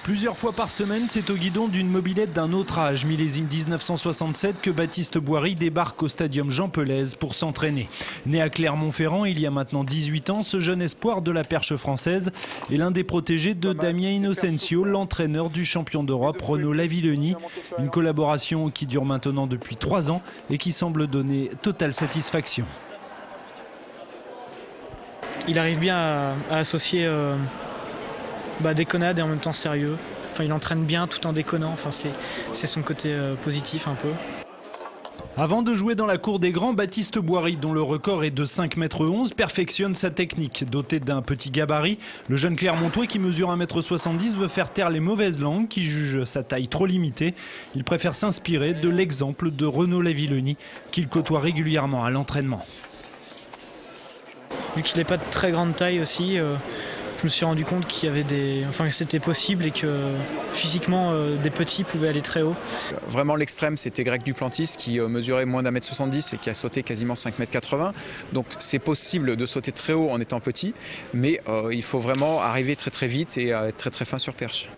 Plusieurs fois par semaine, c'est au guidon d'une mobilette d'un autre âge, millésime 1967, que Baptiste Boiry débarque au stadium Jean Pelez pour s'entraîner. Né à Clermont-Ferrand il y a maintenant 18 ans, ce jeune espoir de la perche française est l'un des protégés de Damien Innocencio, l'entraîneur du champion d'Europe Renaud Lavillenie. Une collaboration qui dure maintenant depuis 3 ans et qui semble donner totale satisfaction. Il arrive bien à associer déconnade et en même temps sérieux. Enfin, il entraîne bien tout en déconnant. Enfin, c'est son côté positif un peu. Avant de jouer dans la cour des grands, Baptiste Boiry, dont le record est de 5,11 m, perfectionne sa technique. Doté d'un petit gabarit, le jeune Clermontois qui mesure 1,70 m veut faire taire les mauvaises langues qui jugent sa taille trop limitée. Il préfère s'inspirer de l'exemple de Renaud Lavillenie, qu'il côtoie régulièrement à l'entraînement. Vu qu'il n'est pas de très grande taille aussi, je me suis rendu compte qu'il y avait que c'était possible et que physiquement des petits pouvaient aller très haut. Vraiment l'extrême, c'était Greg Duplantis qui mesurait moins d'1,70 m et qui a sauté quasiment 5,80 m. Donc c'est possible de sauter très haut en étant petit, mais il faut vraiment arriver très très vite et être très très fin sur perche.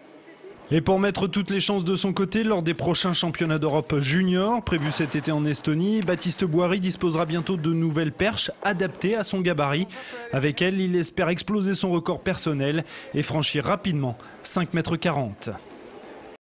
Et pour mettre toutes les chances de son côté, lors des prochains championnats d'Europe junior, prévus cet été en Estonie, Baptiste Boiry disposera bientôt de nouvelles perches adaptées à son gabarit. Avec elles, il espère exploser son record personnel et franchir rapidement 5,40 m.